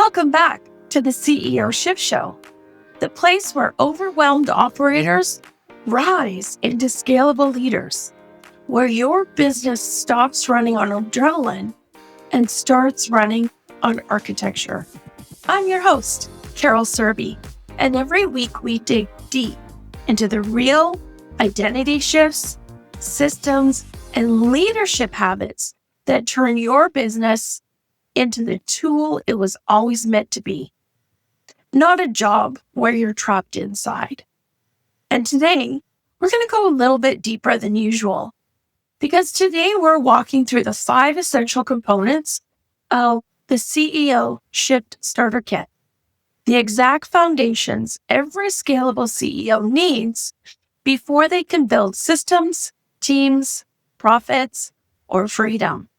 Welcome back to the CEO Shift Show, the place where overwhelmed operators rise into scalable leaders, where your business stops running on adrenaline and starts running on architecture. I'm your host, Carol Surbey, and every week we dig deep into the real identity shifts, systems, and leadership habits that turn your business into the tool it was always meant to be, not a job where you're trapped inside. And today, we're going to go a little bit deeper than usual, because today we're walking through the 5 essential components of the CEO Shift Starter Kit, the exact foundations every scalable CEO needs before they can build systems, teams, profits, or freedom.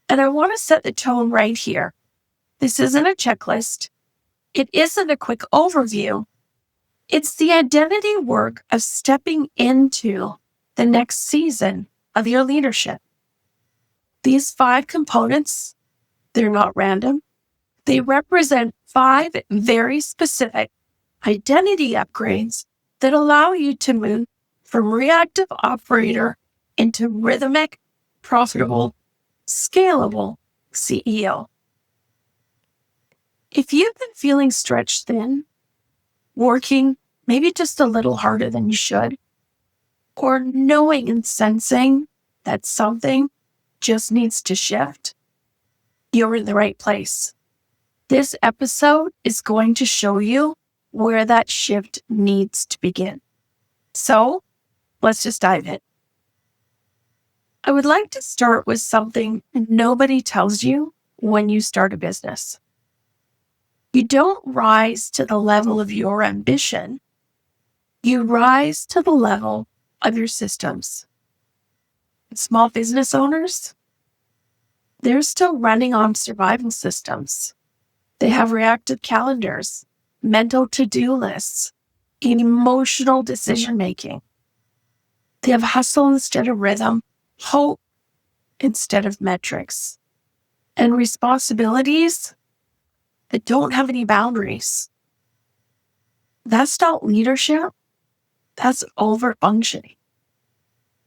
And I want to set the tone right here. This isn't a checklist. It isn't a quick overview. It's the identity work of stepping into the next season of your leadership. These 5 components, they're not random. They represent 5 very specific identity upgrades that allow you to move from reactive operator into rhythmic, profitable, scalable CEO. If you've been feeling stretched thin, working maybe just a little harder than you should, or knowing and sensing that something just needs to shift, you're in the right place. This episode is going to show you where that shift needs to begin. So let's just dive in. I would like to start with something nobody tells you when you start a business. You don't rise to the level of your ambition. You rise to the level of your systems. Small business owners, they're still running on survival systems. They have reactive calendars, mental to-do lists, emotional decision-making. They have hustle instead of rhythm, hope instead of metrics, and responsibilities that don't have any boundaries. That's not leadership. That's over-functioning.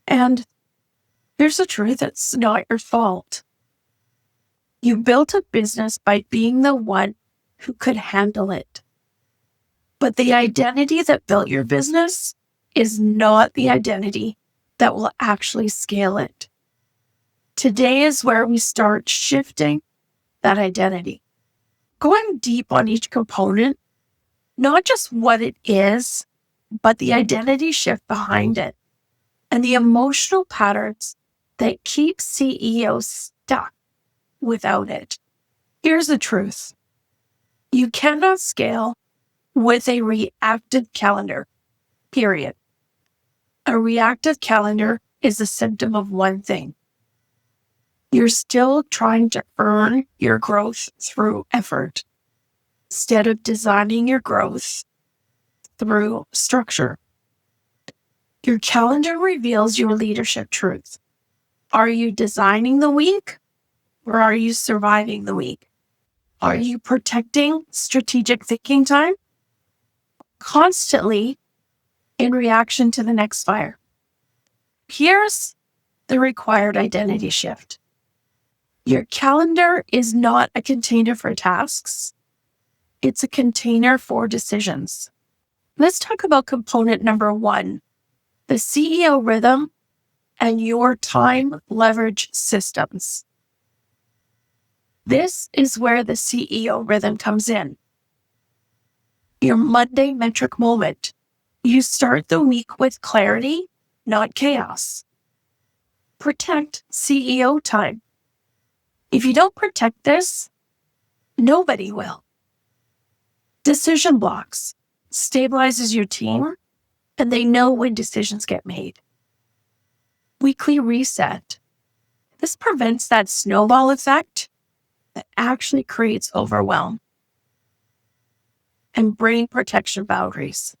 And here's the truth, it's not your fault. You built a business by being the one who could handle it. But the identity that built your business is not the identity that will actually scale it. Today is where we start shifting that identity. Going deep on each component, not just what it is, but the identity shift behind it and the emotional patterns that keep CEOs stuck without it. Here's the truth. You cannot scale with a reactive calendar, period. A reactive calendar is a symptom of one thing. You're still trying to earn your growth through effort instead of designing your growth through structure. Your calendar reveals your leadership truth. Are you designing the week or are you surviving the week? Are you protecting strategic thinking time constantly in reaction to the next fire? Here's the required identity shift. Your calendar is not a container for tasks. It's a container for decisions. Let's talk about component number 1, the CEO rhythm and your time leverage systems. This is where the CEO rhythm comes in. Your Monday metric moment. You start the week with clarity, not chaos. Protect CEO time. If you don't protect this, nobody will. Decision blocks stabilizes your team, and they know when decisions get made. Weekly reset. This prevents that snowball effect that actually creates overwhelm. And brain protection boundaries.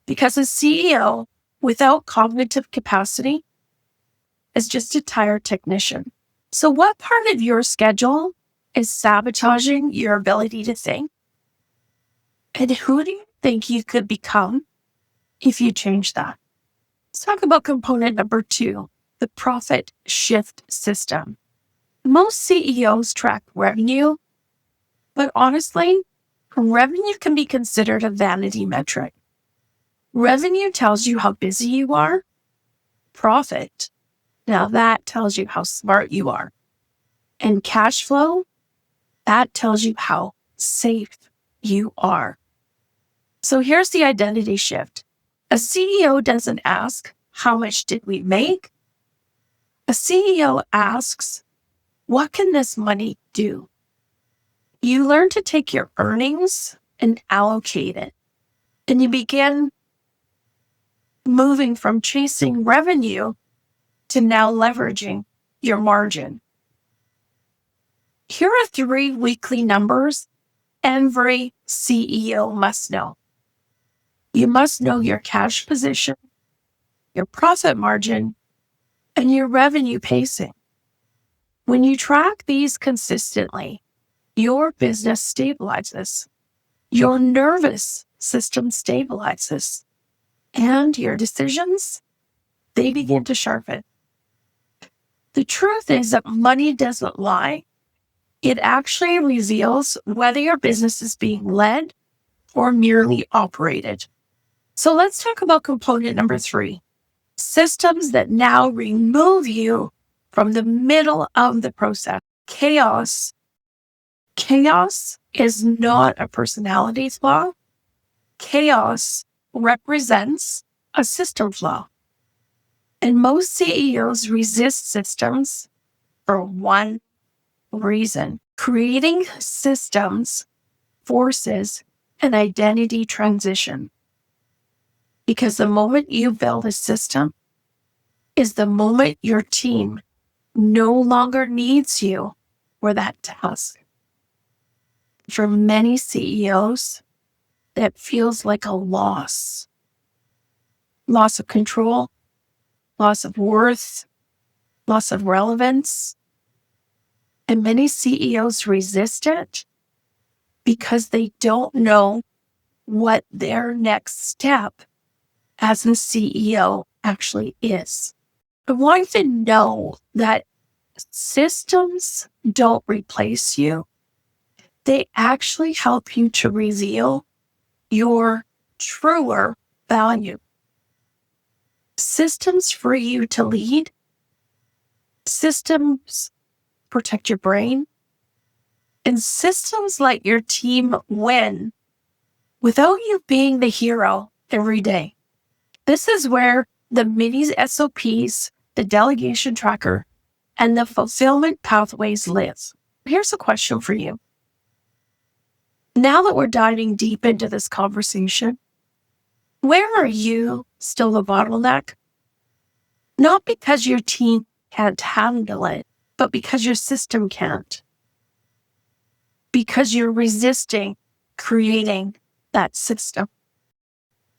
Because a CEO without cognitive capacity is just a tired technician. So what part of your schedule is sabotaging your ability to think? And who do you think you could become if you change that? Let's talk about component number 2, the profit shift system. Most CEOs track revenue, but honestly, revenue can be considered a vanity metric. Revenue tells you how busy you are. Profit, now that tells you how smart you are. And cash flow, that tells you how safe you are. So here's the identity shift. A CEO doesn't ask, how much did we make? A CEO asks, what can this money do? You learn to take your earnings and allocate it. And you begin moving from chasing revenue to now leveraging your margin. Here are 3 weekly numbers every CEO must know. You must know your cash position, your profit margin, and your revenue pacing. When you track these consistently, your business stabilizes, your nervous system stabilizes, and your decisions, they begin to sharpen. The truth is that money doesn't lie. It actually reveals whether your business is being led or merely operated. So let's talk about component number 3, systems that now remove you from the middle of the process. Chaos. Chaos is not a personality flaw. Chaos represents a system flaw. And most CEOs resist systems for one reason. Creating systems forces an identity transition. Because the moment you build a system is the moment your team no longer needs you for that task. For many CEOs, that feels like a loss. Loss of control, loss of worth, loss of relevance. And many CEOs resist it because they don't know what their next step as a CEO actually is. I want you to know that systems don't replace you. They actually help you to reveal your truer value. Systems free you to lead. Systems protect your brain. And systems let your team win without you being the hero every day. This is where the mini SOPs, the delegation tracker, and the fulfillment pathways live. Here's a question for you. Now that we're diving deep into this conversation, where are you still the bottleneck? Not because your team can't handle it, but because your system can't. Because you're resisting creating that system.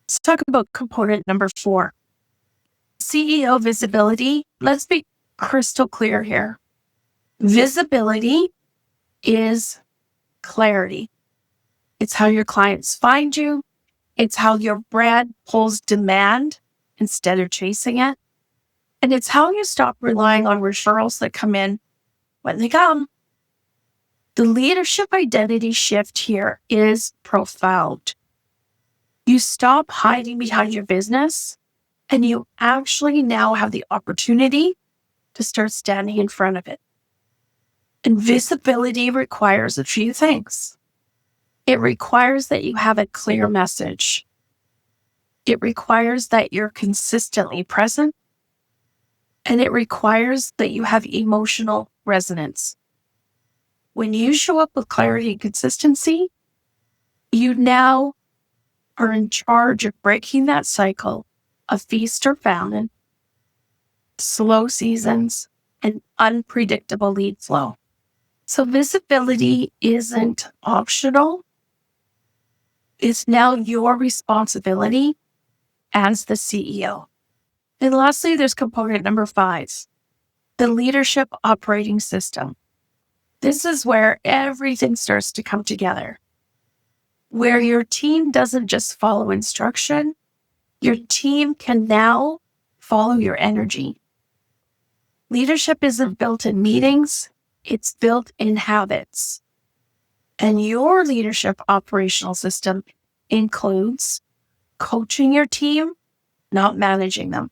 Let's talk about component number 4. CEO visibility. Let's be crystal clear here. Visibility is clarity. It's how your clients find you. It's how your brand pulls demand instead of chasing it. And it's how you stop relying on referrals that come in when they come. The leadership identity shift here is profound. You stop hiding behind your business, and you actually now have the opportunity to start standing in front of it. And visibility requires a few things. It requires that you have a clear message. It requires that you're consistently present. And it requires that you have emotional resonance. When you show up with clarity and consistency, you now are in charge of breaking that cycle of feast or famine, slow seasons, and unpredictable lead flow. So visibility isn't optional. It's now your responsibility as the CEO. And lastly, there's component number 5, the leadership operating system. This is where everything starts to come together, where your team doesn't just follow instruction, your team can now follow your energy. Leadership isn't built in meetings, it's built in habits. And your leadership operational system includes coaching your team, not managing them,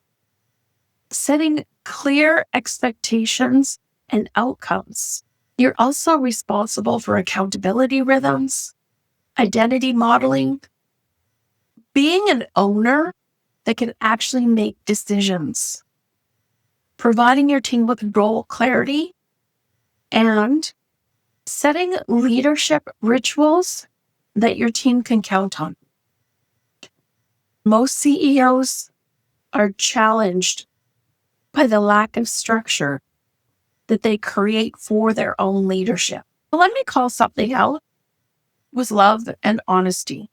setting clear expectations and outcomes. You're also responsible for accountability rhythms, identity modeling, being an owner that can actually make decisions, providing your team with role clarity, and setting leadership rituals that your team can count on. Most CEOs are challenged by the lack of structure that they create for their own leadership. Let me call something out with love and honesty.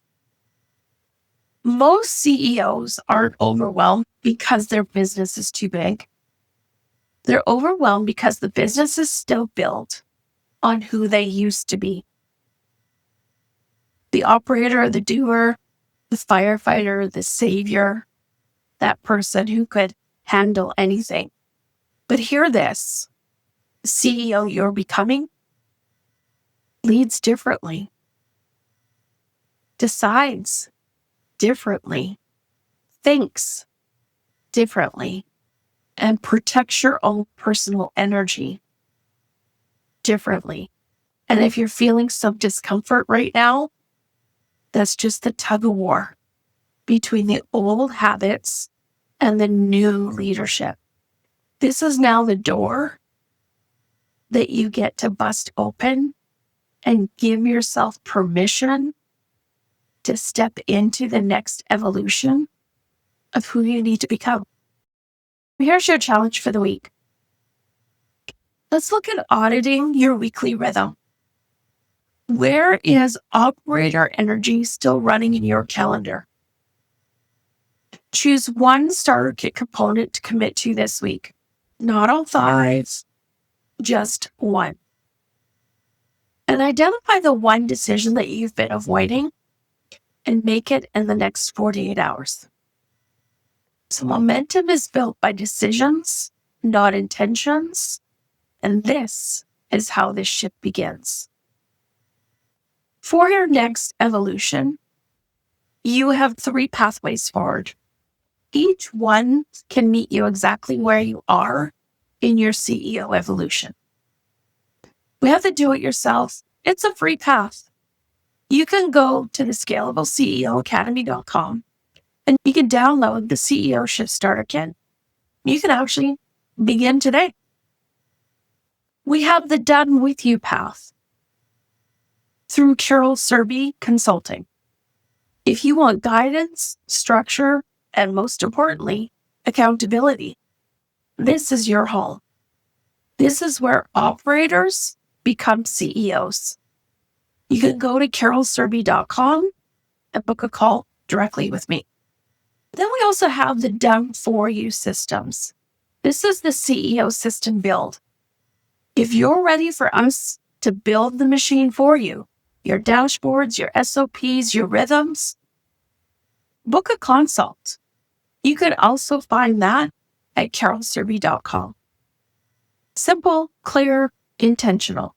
Most CEOs aren't overwhelmed because their business is too big. They're overwhelmed because the business is still built on who they used to be. The operator, the doer, the firefighter, the savior, that person who could handle anything. But hear this, the CEO you're becoming leads differently, decides differently, thinks differently, and protects your own personal energy differently. And if you're feeling some discomfort right now, that's just the tug of war between the old habits and the new leadership. This is now the door that you get to bust open and give yourself permission to step into the next evolution of who you need to become. Here's your challenge for the week. Let's look at auditing your weekly rhythm. Where is operator energy still running in your calendar? Choose one starter kit component to commit to this week. Not all 5, just one. And identify the one decision that you've been avoiding and make it in the next 48 hours. So momentum is built by decisions, not intentions. And this is how this shift begins. For your next evolution, you have 3 pathways forward. Each one can meet you exactly where you are in your CEO evolution. We have the do-it-yourself. It's a free path. You can go to the Scalable CEO Academy.com and you can download the CEO Shift Starter Kit. You can actually begin today. We have the Done With You path through Surbey Consulting. If you want guidance, structure, and most importantly, accountability, this is your home. This is where operators become CEOs. You can go to carolsurbey.com and book a call directly with me. Then we also have the Done For You systems. This is the CEO system build. If you're ready for us to build the machine for you, your dashboards, your SOPs, your rhythms, book a consult. You can also find that at carolsurbey.com. Simple, clear, intentional.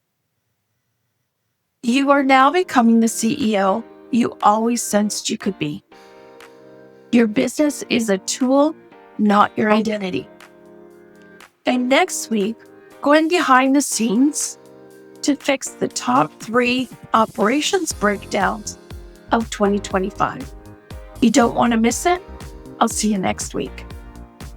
You are now becoming the CEO you always sensed you could be. Your business is a tool, not your identity. And next week, going behind the scenes to fix the top 3 operations breakdowns of 2025. You don't want to miss it? I'll see you next week.